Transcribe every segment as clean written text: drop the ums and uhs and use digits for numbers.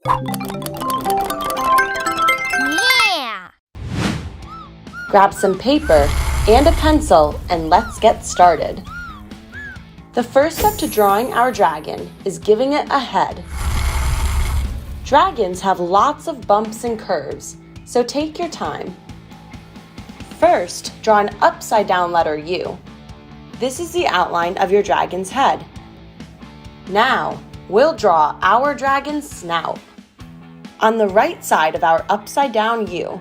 Yeah! Grab some paper and a pencil and let's get started. The first step to drawing our dragon is giving it a head. Dragons have lots of bumps and curves, so take your time. First, draw an upside-down letter U. This is the outline of your dragon's head. Now, we'll draw our dragon's snout. On the right side of our upside-down U,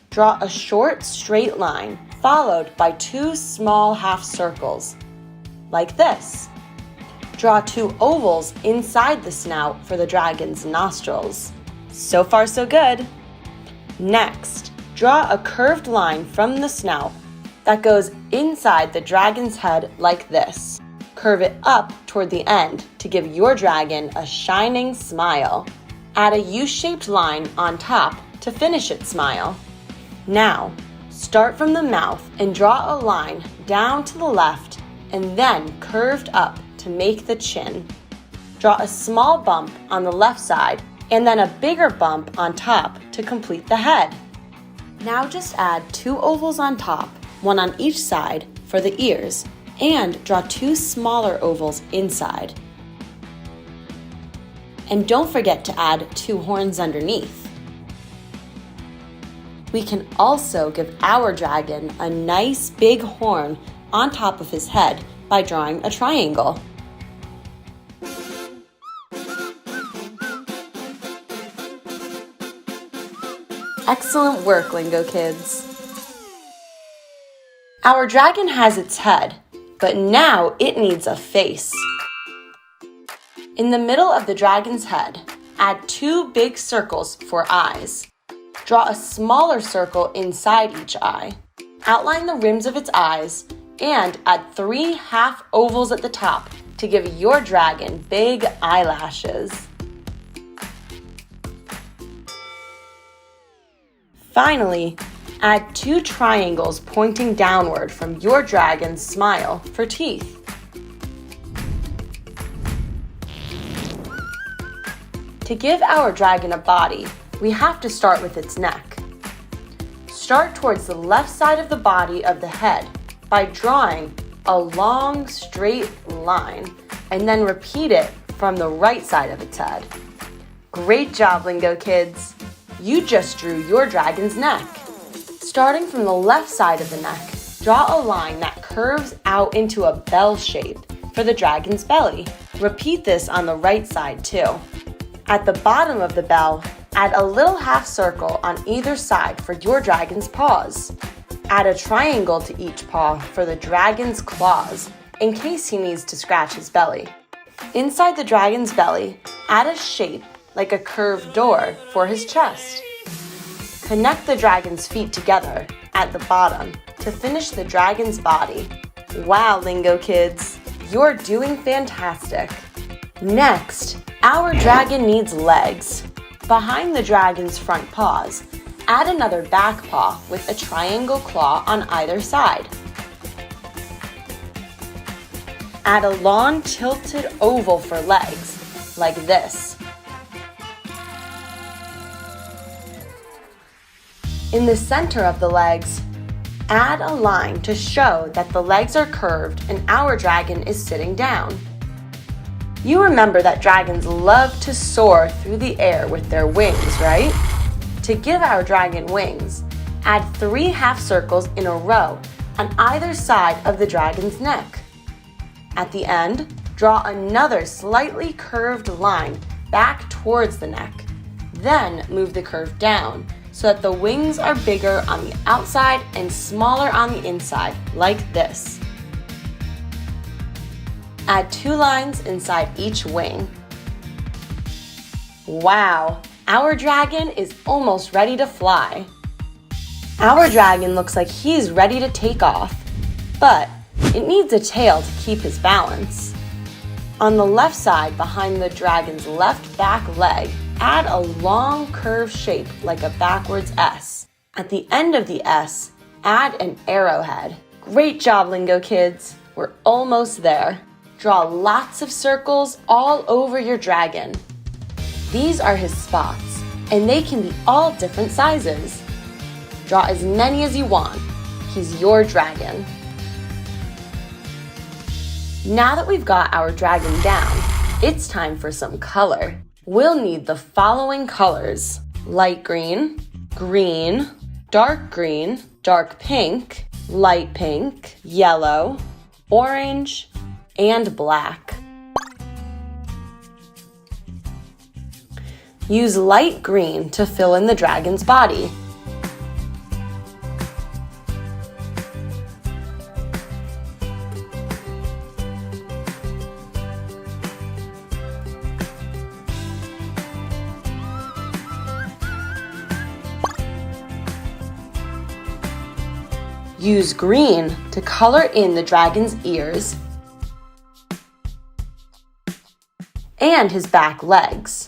draw a short, straight line followed by 2 small half circles, like this. Draw 2 ovals inside the snout for the dragon's nostrils. So far, so good. Next, draw a curved line from the snout that goes inside the dragon's head like this. Curve it up toward the end to give your dragon a shining smile. Add a U-shaped line on top to finish its smile. Now, start from the mouth and draw a line down to the left and then curved up to make the chin. Draw a small bump on the left side and then a bigger bump on top to complete the head. Now just add 2 ovals on top, one on each side for the ears, and draw 2 smaller ovals inside. And don't forget to add 2 horns underneath. We can also give our dragon a nice big horn on top of his head by drawing a triangle. Excellent work, Lingokids! Our dragon has its head, but now it needs a face. In the middle of the dragon's head, add 2 big circles for eyes. Draw a smaller circle inside each eye. Outline the rims of its eyes and add 3 half ovals at the top to give your dragon big eyelashes. Finally, add 2 triangles pointing downward from your dragon's smile for teeth. To give our dragon a body, we have to start with its neck. Start towards the left side of the body of the head by drawing a long, straight line, and then repeat it from the right side of its head. Great job, Lingokids! You just drew your dragon's neck. Starting from the left side of the neck, draw a line that curves out into a bell shape for the dragon's belly. Repeat this on the right side too. At the bottom of the bell, add a little half circle on either side for your dragon's paws. Add a triangle to each paw for the dragon's claws in case he needs to scratch his belly. Inside the dragon's belly, add a shape like a curved door for his chest. Connect the dragon's feet together at the bottom to finish the dragon's body. Wow, Lingokids, you're doing fantastic! Next, our dragon needs legs. Behind the dragon's front paws, add another back paw with a triangle claw on either side. Add a long tilted oval for legs, like this. In the center of the legs, add a line to show that the legs are curved and our dragon is sitting down. You remember that dragons love to soar through the air with their wings, right? To give our dragon wings, add 3 half circles in a row on either side of the dragon's neck. At the end, draw another slightly curved line back towards the neck. Then move the curve down so that the wings are bigger on the outside and smaller on the inside, like this. Add 2 lines inside each wing. Wow, our dragon is almost ready to fly. Our dragon looks like he's ready to take off, but it needs a tail to keep his balance. On the left side behind the dragon's left back leg, add a long curved shape like a backwards S. At the end of the S, add an arrowhead. Great job, Lingokids! We're almost there. Draw lots of circles all over your dragon. These are his spots, and they can be all different sizes. Draw as many as you want. He's your dragon. Now that we've got our dragon down, it's time for some color. We'll need the following colors: light green, green, dark pink, light pink, yellow, orange, and black. Use light green to fill in the dragon's body. Use green to color in the dragon's ears and his back legs.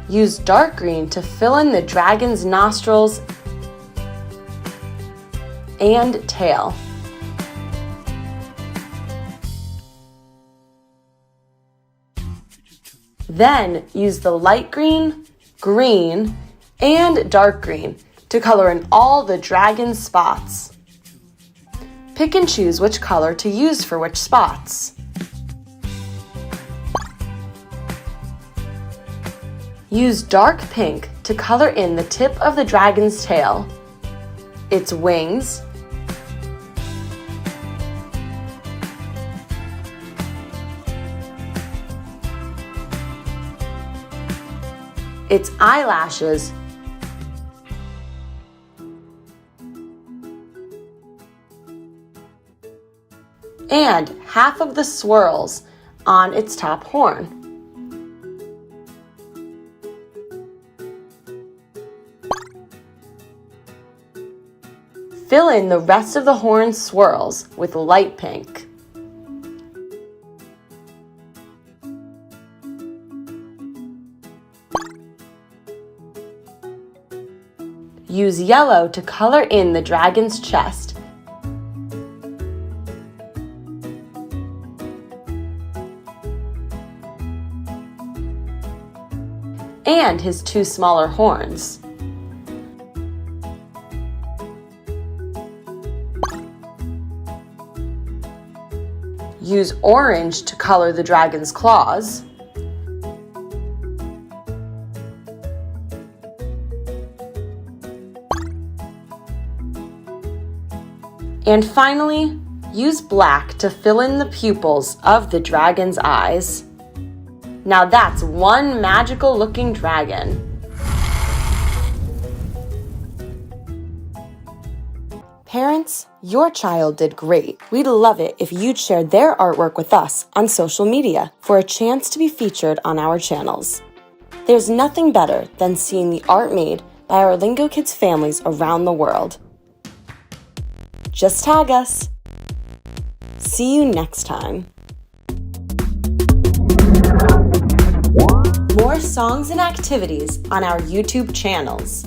Use dark green to fill in the dragon's nostrils and tail. Then use the light green, green, and dark green to color in all the dragon's spots. Pick and choose which color to use for which spots. Use dark pink to color in the tip of the dragon's tail, its wings, its eyelashes, and half of the swirls on its top horn. Fill in the rest of the horn swirls with light pink. Use yellow to color in the dragon's chest. And his two smaller horns. Use orange to color the dragon's claws. And finally, use black to fill in the pupils of the dragon's eyes. Now that's one magical looking dragon. Parents, your child did great. We'd love it if you'd share their artwork with us on social media for a chance to be featured on our channels. There's nothing better than seeing the art made by our Lingokids families around the world. Just tag us. See you next time. More songs and activities on our YouTube channels.